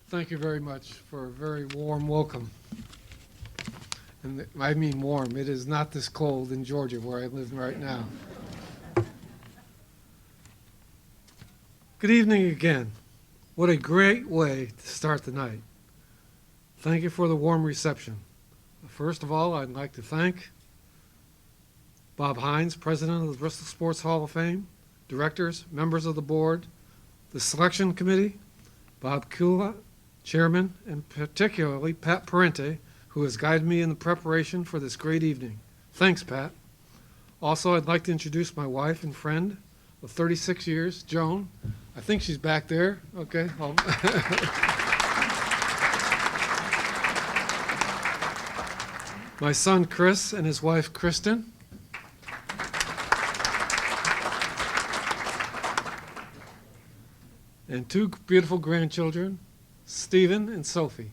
Thank you very much for a very warm welcome. And I mean warm. It is not this cold in Georgia where I live right now. Good evening again. What a great way to start the night. Thank you for the warm reception. First of all, I'd like to thank Bob Hines, President of the Bristol Sports Hall of Fame, directors, members of the board, the selection committee, Bob Kula, Chairman, and particularly Pat Parente, who has guided me in the preparation for this great evening. Thanks, Pat. Also, I'd like to introduce my wife and friend of 36 years, Joan. I think she's back there. Okay. My son, Chris, and his wife, Kristen. And two beautiful grandchildren, Stephen and Sophie.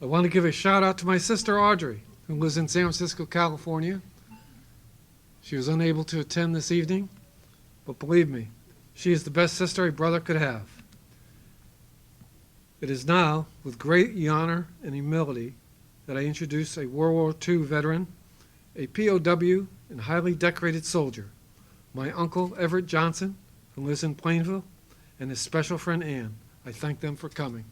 I want to give a shout out to my sister Audrey, who lives in San Francisco, California. She was unable to attend this evening, but believe me, she is the best sister a brother could have. It is now with great honor and humility that I introduce a World War II veteran, a POW and highly decorated soldier, my uncle Everett Johnson, who lives in Plainville, and his special friend Ann. I thank them for coming.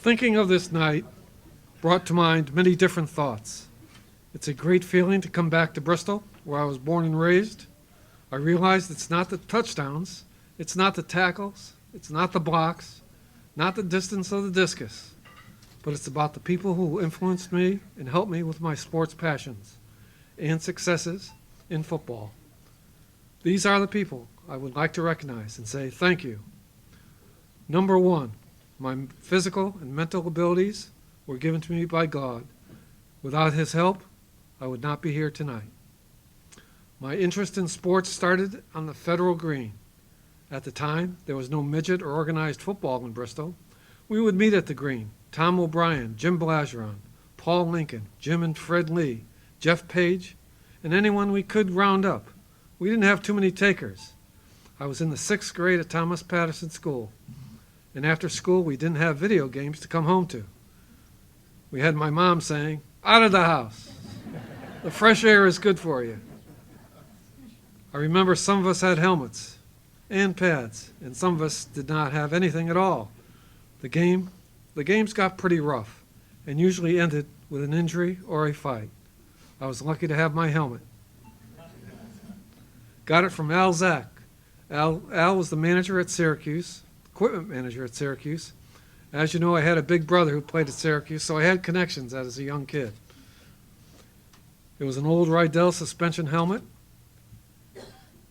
Thinking of this night brought to mind many different thoughts. It's a great feeling to come back to Bristol, where I was born and raised. I realized it's not the touchdowns, it's not the tackles, it's not the blocks, not the distance of the discus, but it's about the people who influenced me and helped me with my sports passions and successes in football. These are the people I would like to recognize and say thank you. Number one, my physical and mental abilities were given to me by God. Without His help, I would not be here tonight. My interest in sports started on the Federal Green. At the time, there was no midget or organized football in Bristol. We would meet at the Green. Tom O'Brien, Jim Belageron, Paul Lincoln, Jim and Fred Lee, Jeff Page, and anyone we could round up. We didn't have too many takers. I was in the 6th grade at Thomas Patterson School. And after school, we didn't have video games to come home to. We had my mom saying, "Out of the house. The fresh air is good for you." I remember some of us had helmets and pads, and some of us did not have anything at all. The games got pretty rough and usually ended with an injury or a fight. I was lucky to have my helmet. Got it from Al Zach. Al was the manager at Syracuse. Equipment manager at Syracuse. As you know, I had a big brother who played at Syracuse, so I had connections as a young kid. It was an old Rydell suspension helmet.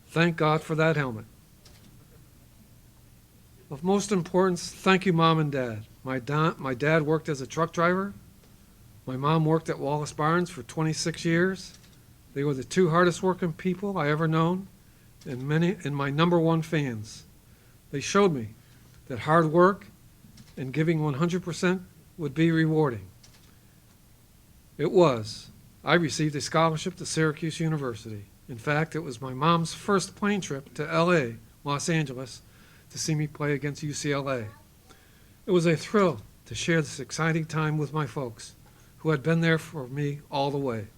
Thank God for that helmet. Of most importance, thank you, Mom and Dad. My dad worked as a truck driver. My mom worked at Wallace Barnes for 26 years. They were the two hardest working people I ever known, and my number one fans. They showed me that hard work and giving 100% would be rewarding. It was. I received a scholarship to Syracuse University. In fact, it was my mom's first plane trip to LA, Los Angeles, to see me play against UCLA. It was a thrill to share this exciting time with my folks, who had been there for me all the way.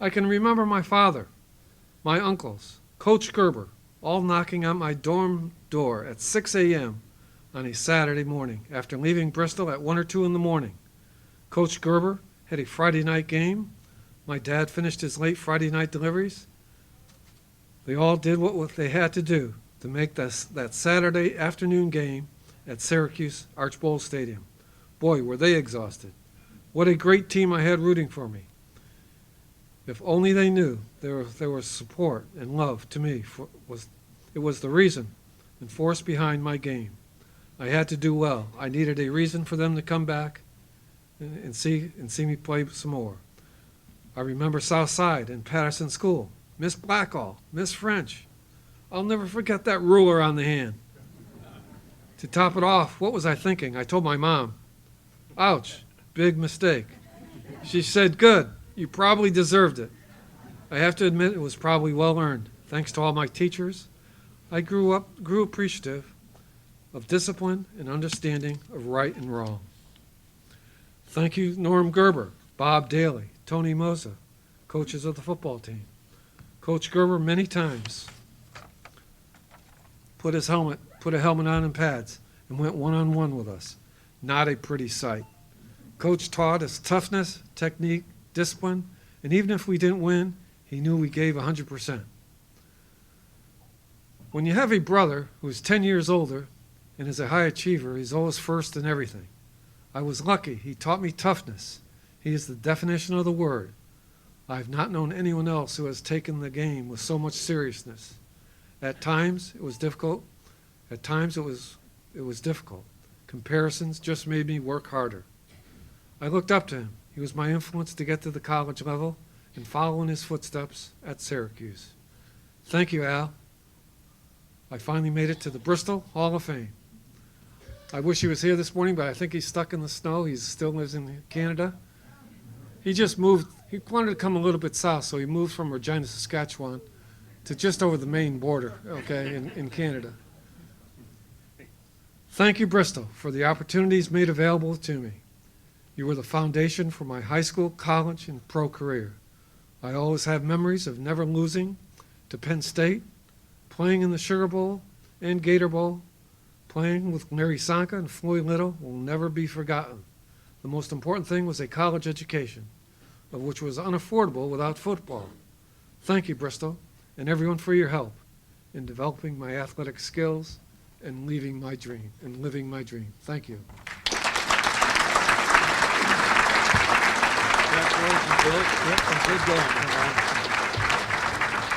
I can remember my father, my uncles, Coach Gerber, all knocking on my dorm door at 6 a.m. on a Saturday morning after leaving Bristol at 1 or 2 in the morning. Coach Gerber had a Friday night game. My dad finished his late Friday night deliveries. They all did what they had to do to make that Saturday afternoon game at Syracuse Archbold Stadium. Boy, were they exhausted. What a great team I had rooting for me. If only they knew there was support and love to me. It was the reason and force behind my game. I had to do well. I needed a reason for them to come back and see me play some more. I remember South Side and Patterson School, Miss Blackall, Miss French. I'll never forget that ruler on the hand. To top it off, what was I thinking? I told my mom, ouch, big mistake. She said, good, you probably deserved it. I have to admit it was probably well earned. Thanks to all my teachers, I grew appreciative of discipline and understanding of right and wrong. Thank you, Norm Gerber, Bob Daly, Tony Mosa, coaches of the football team. Coach Gerber many times put a helmet on and pads and went one-on-one with us. Not a pretty sight. Coach taught us toughness, technique, discipline, and even if we didn't win, he knew we gave 100%. When you have a brother who is 10 years older and is a high achiever, he's always first in everything. I was lucky. He taught me toughness. He is the definition of the word. I have not known anyone else who has taken the game with so much seriousness. At times, it was difficult. At times, it was difficult. Comparisons just made me work harder. I looked up to him. He was my influence to get to the college level and follow in his footsteps at Syracuse. Thank you, Al. I finally made it to the Bristol Hall of Fame. I wish he was here this morning, but I think he's stuck in the snow. He still lives in Canada. He just moved. He wanted to come a little bit south, so he moved from Regina, Saskatchewan, to just over the Maine border, okay, in Canada. Thank you, Bristol, for the opportunities made available to me. You were the foundation for my high school, college, and pro career. I always have memories of never losing to Penn State, playing in the Sugar Bowl and Gator Bowl, playing with Mary Sanka and Floyd Little will never be forgotten. The most important thing was a college education, of which was unaffordable without football. Thank you, Bristol, and everyone for your help in developing my athletic skills and living my dream. Thank you. Congratulations, Bill. Yep, good going.